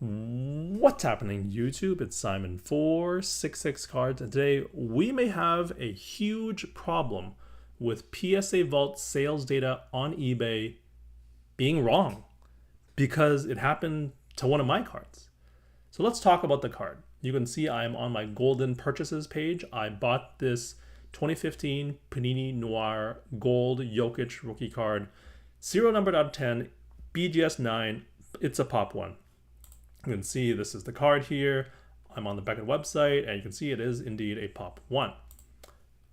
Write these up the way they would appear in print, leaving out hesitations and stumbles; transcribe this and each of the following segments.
What's happening, YouTube? It's Simon466cards, and today we may have a huge problem with PSA Vault sales data on eBay being wrong because it happened to one of my cards. So let's talk about the card. You can see I'm on my golden purchases page. I bought this 2015 Panini Noir Gold Jokic rookie card, serial numbered out of 10, BGS 9. It's a pop one. You can see this is the card here. I'm on the Beckett website, and you can see it is indeed a pop one.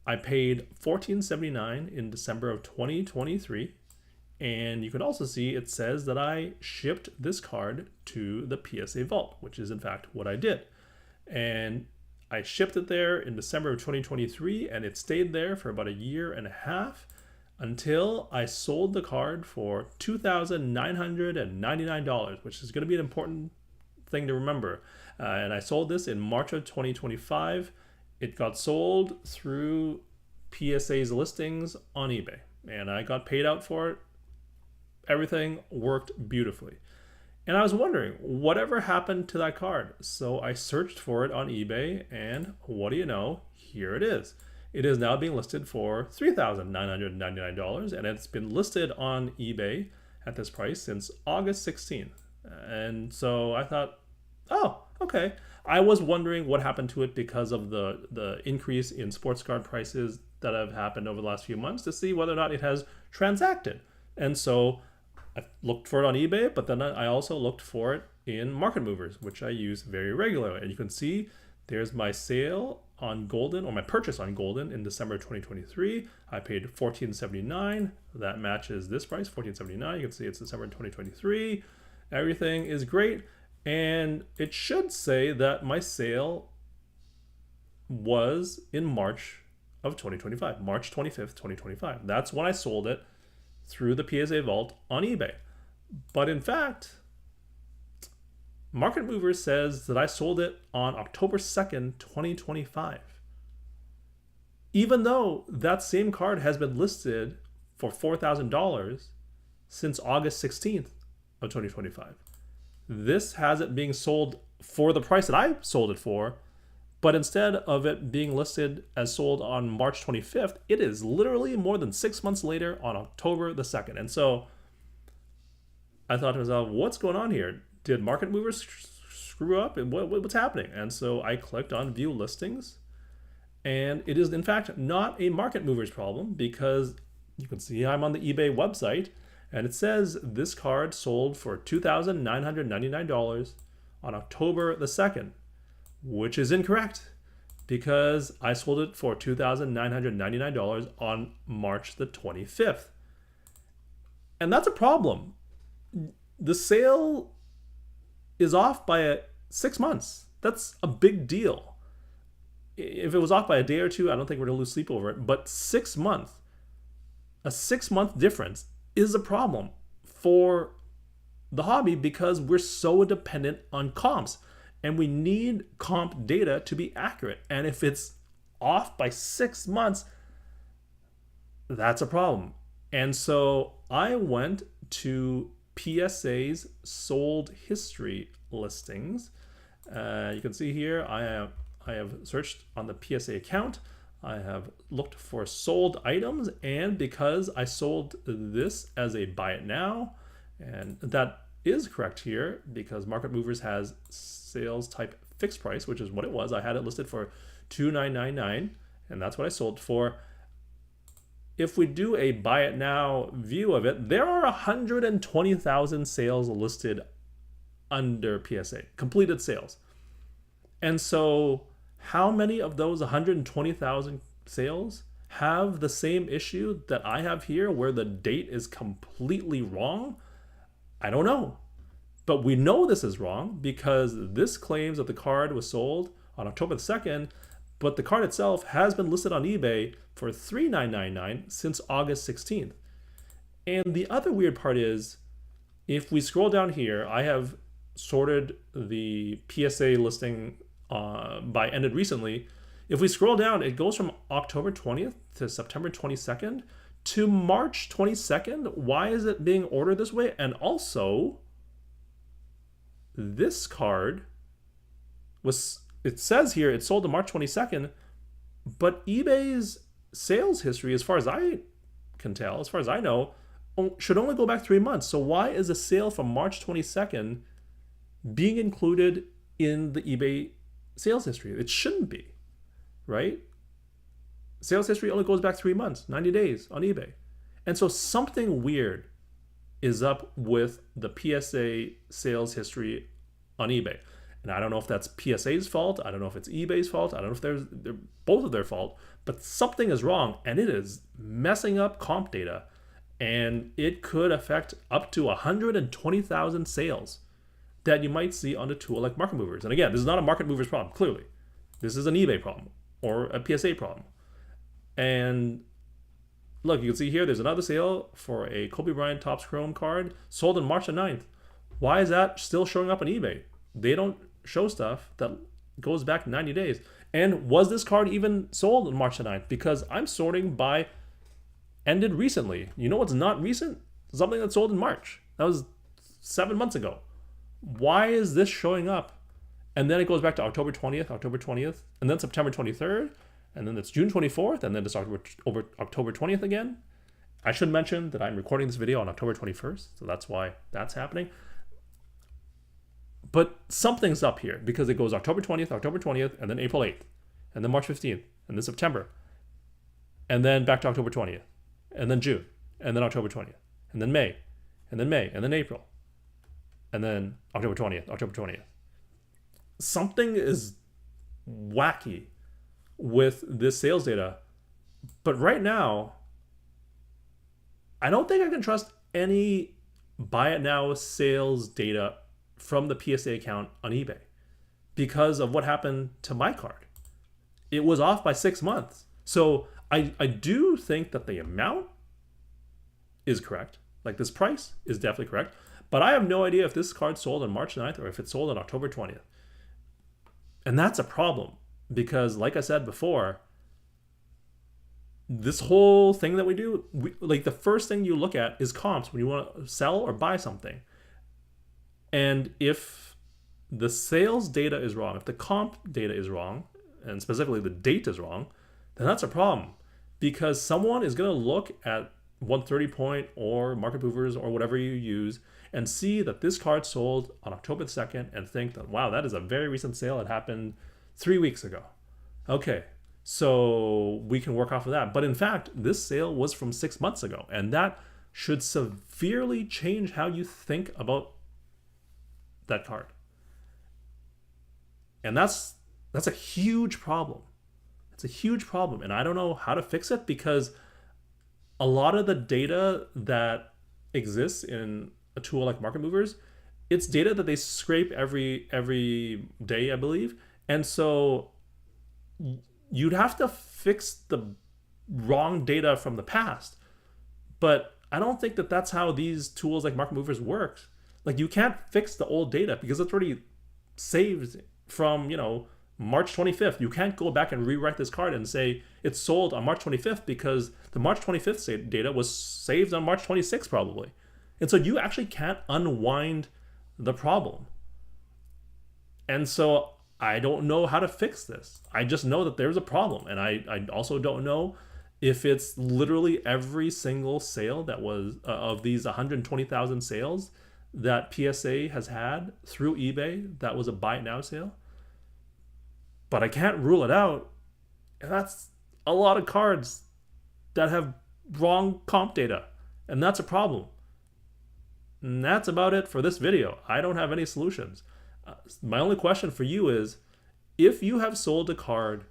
I paid $14.79 in December of 2023, and you can also see it says that I shipped this card to the PSA Vault, which is in fact what I did. And I shipped it there in December of 2023, and it stayed there for about a year and a half until I sold the card for $2,999, which is going to be an important thing to remember. And I sold this in March of 2025. It got sold through PSA's listings on eBay, and I got paid out for it. Everything worked beautifully. And I was wondering, whatever happened to that card? So I searched for it on eBay, and what do you know? Here it is. It is now being listed for $3,999, and it's been listed on eBay at this price since August 16th. And so I thought, oh, okay. I was wondering what happened to it because of the increase in sports card prices that have happened over the last few months, to see whether or not it has transacted. And so I looked for it on eBay, but then I also looked for it in Market Movers, which I use very regularly. And you can see there's my sale on Golden, or my purchase on Golden in December 2023. I paid $14.79. That matches this price, $14.79. You can see it's December 2023. Everything is great, and it should say that my sale was in March of 2025, March 25th, 2025. That's when I sold it through the PSA Vault on eBay. But in fact, Market Mover says that I sold it on October 2nd, 2025. Even though that same card has been listed for $4,000 since August 16th of 2025. This has it being sold for the price that I sold it for, but instead of it being listed as sold on March 25th, it is literally more than 6 months later on October the 2nd. And so I thought to myself, what's going on here? Did Market Movers screw up? And what's happening? And so I clicked on View Listings, and it is in fact not a Market Movers problem, because you can see I'm on the eBay website, and it says this card sold for $2,999 on October the 2nd, which is incorrect, because I sold it for $2,999 on March the 25th. And that's a problem. The sale is off by 6 months. That's a big deal. If it was off by a day or two, I don't think we're gonna lose sleep over it, but 6 months, a 6-month difference is a problem for the hobby, because we're so dependent on comps, and we need comp data to be accurate. And if it's off by 6 months, that's a problem. And so I went to PSA's sold history listings. You can see here I have searched on the PSA account. I have looked for sold items, and because I sold this as a buy it now, and that is correct here because Market Movers has sales type fixed price, which is what it was. I had it listed for $2,999, and that's what I sold for. If we do a buy it now view of it, there are 120,000 sales listed under PSA, completed sales. And so how many of those 120,000 sales have the same issue that I have here, where the date is completely wrong? I don't know. But we know this is wrong because this claims that the card was sold on October the 2nd, but the card itself has been listed on eBay for $3,999 since August 16th. And the other weird part is, if we scroll down here, I have sorted the PSA listing by ended recently. If we scroll down, it goes from October 20th to September 22nd to March 22nd. Why is it being ordered this way? And also, this card was, it says here it sold on March 22nd, but eBay's sales history, as far as I can tell, as far as I know, should only go back 3 months. So why is a sale from March 22nd being included in the eBay sales history? It shouldn't be, right? Sales history only goes back 3 months, 90 days on eBay. And so something weird is up with the PSA sales history on eBay. And I don't know if that's PSA's fault. I don't know if it's eBay's fault. I don't know if they're both of their fault, but something is wrong, and it is messing up comp data, and it could affect up to 120,000 sales that you might see on a tool like Market Movers. And again, this is not a Market Movers problem, clearly. This is an eBay problem or a PSA problem. And look, you can see here, there's another sale for a Kobe Bryant Topps Chrome card sold on March the 9th. Why is that still showing up on eBay? They don't show stuff that goes back 90 days. And was this card even sold on March the 9th? Because I'm sorting by ended recently. You know what's not recent? Something that sold in March. That was 7 months ago. Why is this showing up? And then it goes back to October 20th, and then September 23rd, and then it's June 24th, and then it's October 20th again. I should mention that I'm recording this video on October 21st, so that's why that's happening. But something's up here, because it goes October 20th, and then April 8th, and then March 15th, and then September, and then back to October 20th, and then June, and then October 20th, and then May, and then April, and then October 20th. Something is wacky with this sales data. But right now, I don't think I can trust any buy it now sales data from the PSA account on eBay because of what happened to my card. It was off by 6 months. So I do think that the amount is correct. Like, this price is definitely correct. But I have no idea if this card sold on March 9th or if it sold on October 20th. And that's a problem because, like I said before, this whole thing that we do, like, the first thing you look at is comps when you want to sell or buy something. And if the sales data is wrong, if the comp data is wrong, and specifically the date is wrong, then that's a problem because someone is going to look at 130 Point or Market Movers or whatever you use and see that this card sold on October 2nd and think that, wow, that is a very recent sale. It happened 3 weeks ago. Okay, so we can work off of that. But in fact, this sale was from 6 months ago, and that should severely change how you think about that card. And that's a huge problem. It's a huge problem, and I don't know how to fix it because a lot of the data that exists in a tool like Market Movers, it's data that they scrape every day, I believe. And so you'd have to fix the wrong data from the past. But I don't think that that's how these tools like Market Movers work. Like, you can't fix the old data because it's already saved from, March 25th. You can't go back and rewrite this card and say it's sold on March 25th because the March 25th data was saved on March 26th probably. And so you actually can't unwind the problem. And so I don't know how to fix this. I just know that there's a problem. And I also don't know if it's literally every single sale that was of these 120,000 sales that PSA has had through eBay that was a buy it now sale. But I can't rule it out. And that's a lot of cards that have wrong comp data. And that's a problem. And that's about it for this video. I don't have any solutions. My only question for you is, if you have sold a card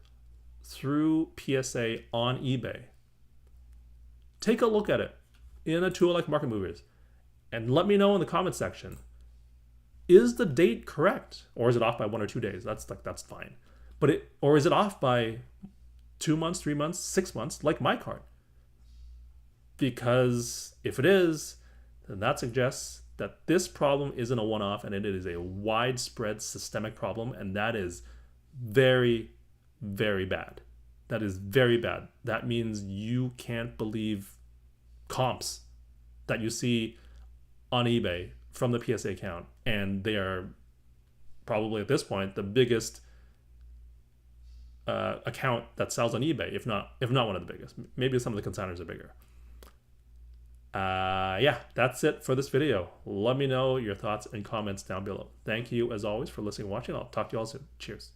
through PSA on eBay, take a look at it in a tool like Market Movers and let me know in the comment section. Is the date correct? Or is it off by 1 or 2 days? That's fine. Or is it off by 2 months, 3 months, 6 months, like my card? Because if it is, then that suggests that this problem isn't a one-off and it is a widespread systemic problem, and that is very, very bad. That is very bad. That means you can't believe comps that you see on eBay from the PSA account, and they are probably at this point the biggest account that sells on eBay, if not one of the biggest. Maybe some of the consigners are bigger. Yeah, that's it for this video. Let me know your thoughts and comments down below. Thank you as always for listening and watching. I'll talk to you all soon. Cheers.